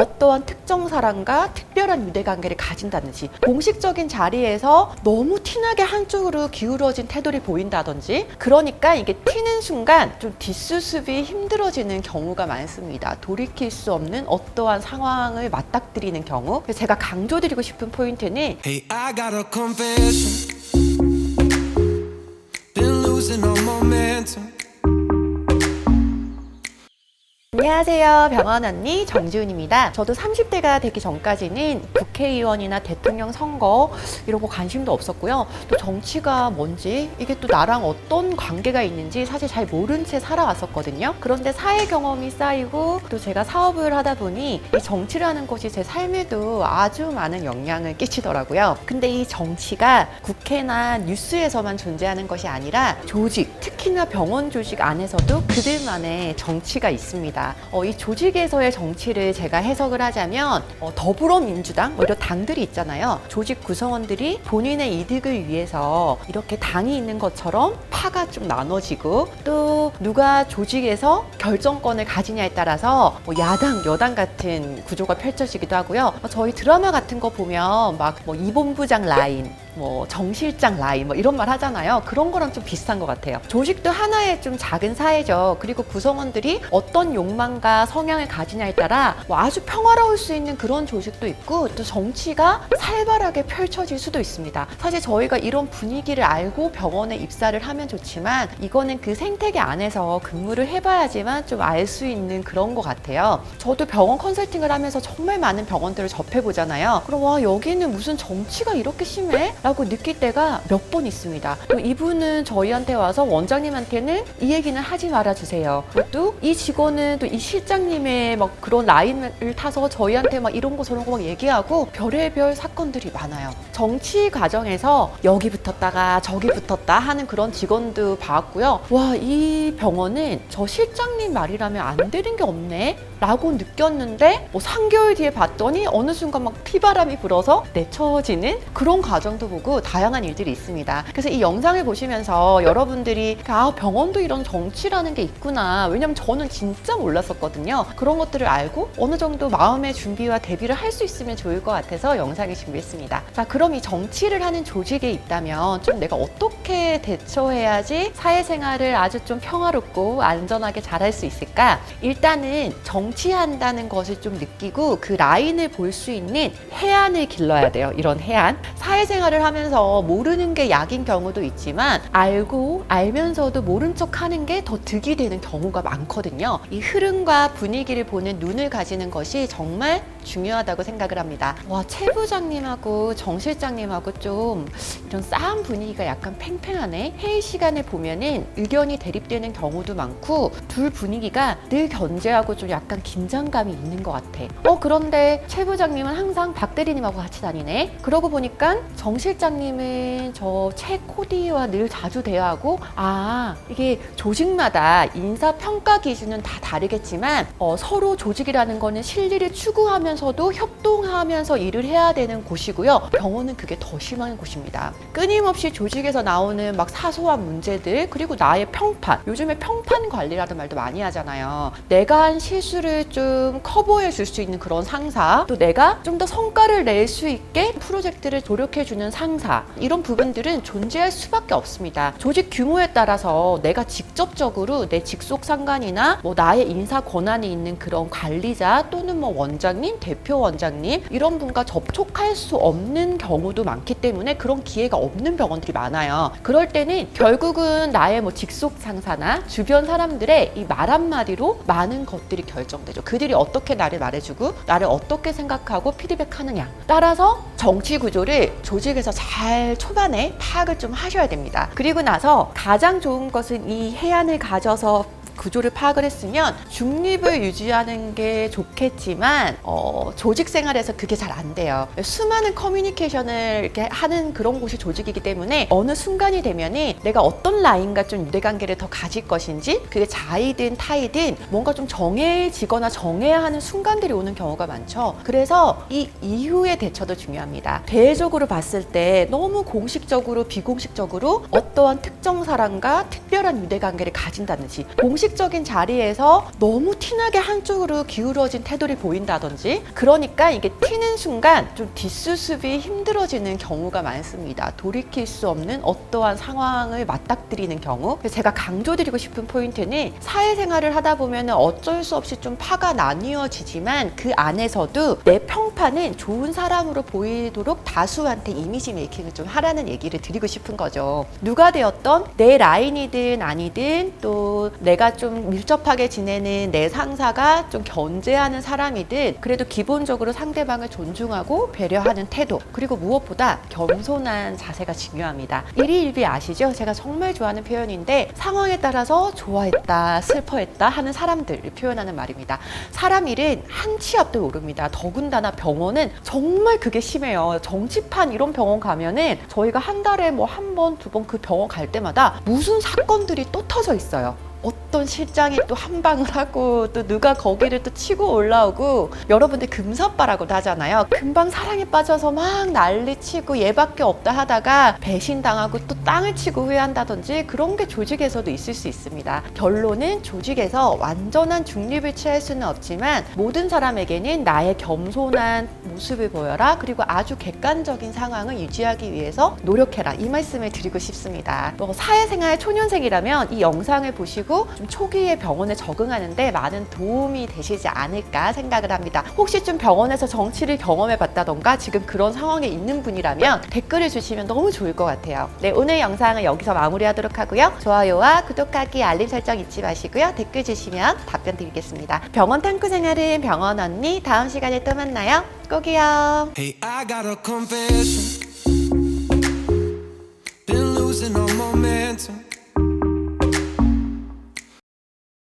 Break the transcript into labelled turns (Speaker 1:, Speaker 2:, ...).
Speaker 1: 어떠한 특정 사람과 특별한 유대관계를 가진다든지, 공식적인 자리에서 너무 티나게 한쪽으로 기울어진 태도를 보인다든지, 그러니까 이게 튀는 순간 좀 뒷수습이 힘들어지는 경우가 많습니다. 돌이킬 수 없는 어떠한 상황을 맞닥뜨리는 경우. 그래서 제가 강조드리고 싶은 포인트는
Speaker 2: Hey, I got a confession. Been losing all momentum.
Speaker 1: 안녕하세요. 병원 언니 정지훈입니다. 저도 30대가 되기 전까지는 국회의원이나 대통령 선거 이런 거 관심도 없었고요. 또 정치가 뭔지, 이게 또 나랑 어떤 관계가 있는지 사실 잘 모른 채 살아왔었거든요. 그런데 사회 경험이 쌓이고 또 제가 사업을 하다 보니 이 정치라는 것이 제 삶에도 아주 많은 영향을 끼치더라고요. 근데 이 정치가 국회나 뉴스에서만 존재하는 것이 아니라 조직, 특히나 병원 조직 안에서도 그들만의 정치가 있습니다. 이 조직에서의 정치를 제가 해석을 하자면 더불어민주당 이런 당들이 있잖아요. 조직 구성원들이 본인의 이득을 위해서 이렇게 당이 있는 것처럼 파가 좀 나눠지고, 또 누가 조직에서 결정권을 가지냐에 따라서 야당, 여당 같은 구조가 펼쳐지기도 하고요. 저희 드라마 같은 거 보면 막 이 본부장 라인, 정 실장 라인 이런 말 하잖아요. 그런 거랑 좀 비슷한 것 같아요. 조직도 하나의 좀 작은 사회죠. 그리고 구성원들이 어떤 욕망과 성향을 가지냐에 따라 아주 평화로울 수 있는 그런 조직도 있고, 또 정치가 살벌하게 펼쳐질 수도 있습니다. 사실 저희가 이런 분위기를 알고 병원에 입사를 하면 좋지만, 이거는 그 생태계 안에서 근무를 해봐야지만 좀 알 수 있는 그런 것 같아요. 저도 병원 컨설팅을 하면서 정말 많은 병원들을 접해보잖아요. 그럼 와, 여기는 무슨 정치가 이렇게 심해? 라고 느낄 때가 몇 번 있습니다. 또 이분은 저희한테 와서 원장님한테는 이 얘기는 하지 말아주세요. 또 이 직원은 또 이 실장님의 막 그런 라인을 타서 저희한테 막 이런 거 저런 거 막 얘기하고, 별의별 사건들이 많아요. 정치 과정에서 여기 붙었다가 저기 붙었다 하는 그런 직원도 봤고요. 와, 이 병원은 저 실장님 말이라면 안 되는 게 없네? 라고 느꼈는데 3개월 뒤에 봤더니 어느 순간 막 피바람이 불어서 내쳐지는 그런 과정도 보고 다양한 일들이 있습니다. 그래서 이 영상을 보시면서 여러분들이 병원도 이런 정치라는 게 있구나. 왜냐면 저는 진짜 몰랐었거든요. 그런 것들을 알고 어느 정도 마음의 준비와 대비를 할 수 있으면 좋을 것 같아서 영상을 준비했습니다. 자, 그럼 이 정치를 하는 조직에 있다면 좀 내가 어떻게 대처해야지 사회생활을 아주 좀 평화롭고 안전하게 잘할 수 있을까? 일단은 정치한다는 것을 좀 느끼고 그 라인을 볼 수 있는 해안을 길러야 돼요. 이런 해안. 사회생활을 하면서 모르는 게 약인 경우도 있지만, 알면서도 모른 척 하는 게 더 득이 되는 경우가 많거든요. 이 흐름과 분위기를 보는 눈을 가지는 것이 정말 중요하다고 생각을 합니다. 와, 최 부장님하고 정 실장님하고 좀 이런 싸움 분위기가 약간 팽팽하네. 회의 시간에 보면은 의견이 대립되는 경우도 많고, 둘 분위기가 늘 견제하고 좀 약간 긴장감이 있는 것 같아. 그런데 최 부장님은 항상 박 대리님하고 같이 다니네. 그러고 보니까 정 실장님은 저 최 코디와 늘 자주 대화하고, 이게 조직마다 인사평가 기준은 다 다르겠지만 서로 조직이라는 거는 실리를 추구하면서도 협동하면서 일을 해야 되는 곳이고요. 병원은 그게 더 심한 곳입니다. 끊임없이 조직에서 나오는 막 사소한 문제들, 그리고 나의 평판, 요즘에 평판 관리라는 말도 많이 하잖아요. 내가 한 실수를 좀 커버해 줄 수 있는 그런 상사, 또 내가 좀 더 성과를 낼 수 있게 프로젝트를 조력해주는 상사, 이런 부분들은 존재할 수밖에 없습니다. 조직 규모에 따라서 내가 직접적으로 내 직속 상관이나 나의 인사 권한이 있는 그런 관리자, 또는 원장님, 대표 원장님, 이런 분과 접촉할 수 없는 경우도 많기 때문에 그런 기회가 없는 병원들이 많아요. 그럴 때는 결국은 나의 직속 상사나 주변 사람들의 이 말 한마디로 많은 것들이 결정되죠. 그들이 어떻게 나를 말해주고 나를 어떻게 생각하고 피드백하느냐 따라서 정치 구조를 조직에서 잘 초반에 파악을 좀 하셔야 됩니다. 그리고 나서 가장 좋은 것은 이 해안을 가져서 구조를 파악을 했으면 중립을 유지하는 게 좋겠지만 조직 생활에서 그게 잘 안 돼요. 수많은 커뮤니케이션을 이렇게 하는 그런 곳이 조직이기 때문에 어느 순간이 되면은 내가 어떤 라인과 좀 유대관계를 더 가질 것인지, 그게 자이든 타이든 뭔가 좀 정해지거나 정해야 하는 순간들이 오는 경우가 많죠. 그래서 이 이후의 대처도 중요합니다. 대외적으로 봤을 때 너무 공식적으로 비공식적으로 어떠한 특정 사람과 특별한 유대관계를 가진다든지, 공식 공식적인 자리에서 너무 티나게 한쪽으로 기울어진 태도를 보인다든지, 그러니까 이게 튀는 순간 좀 뒷수습이 힘들어지는 경우가 많습니다. 돌이킬 수 없는 어떠한 상황을 맞닥뜨리는 경우. 그래서 제가 강조드리고 싶은 포인트는, 사회생활을 하다 보면 어쩔 수 없이 좀 파가 나뉘어지지만 그 안에서도 내 평판은 좋은 사람으로 보이도록 다수한테 이미지 메이킹을 좀 하라는 얘기를 드리고 싶은 거죠. 누가 되었던 내 라인이든 아니든, 또 내가 좀 밀접하게 지내는 내 상사가 좀 견제하는 사람이든, 그래도 기본적으로 상대방을 존중하고 배려하는 태도, 그리고 무엇보다 겸손한 자세가 중요합니다. 일희일비 아시죠? 제가 정말 좋아하는 표현인데, 상황에 따라서 좋아했다, 슬퍼했다 하는 사람들을 표현하는 말입니다. 사람 일은 한 치 앞도 모릅니다. 더군다나 병원은 정말 그게 심해요. 정치판 이런 병원 가면은 저희가 한 달에 뭐 한 번, 두 번 그 병원 갈 때마다 무슨 사건들이 또 터져 있어요. 어떤 실장이 또 한방을 하고, 또 누가 거기를 또 치고 올라오고, 여러분들 금사빠라고도 하잖아요. 금방 사랑에 빠져서 막 난리치고 얘밖에 없다 하다가 배신당하고 또 땅을 치고 후회한다든지, 그런 게 조직에서도 있을 수 있습니다. 결론은 조직에서 완전한 중립을 취할 수는 없지만 모든 사람에게는 나의 겸손한 모습을 보여라, 그리고 아주 객관적인 상황을 유지하기 위해서 노력해라, 이 말씀을 드리고 싶습니다. 사회생활 초년생이라면 이 영상을 보시고 좀 초기에 병원에 적응하는데 많은 도움이 되시지 않을까 생각을 합니다. 혹시 좀 병원에서 정치를 경험해 봤다던가 지금 그런 상황에 있는 분이라면 댓글을 주시면 너무 좋을 것 같아요. 네, 오늘 영상은 여기서 마무리하도록 하고요. 좋아요와 구독하기, 알림 설정 잊지 마시고요. 댓글 주시면 답변 드리겠습니다. 병원 탐구 생활은 병원 언니, 다음 시간에 또 만나요. 꼭이요.
Speaker 2: Hey, I got a confession. Been losing all momentum.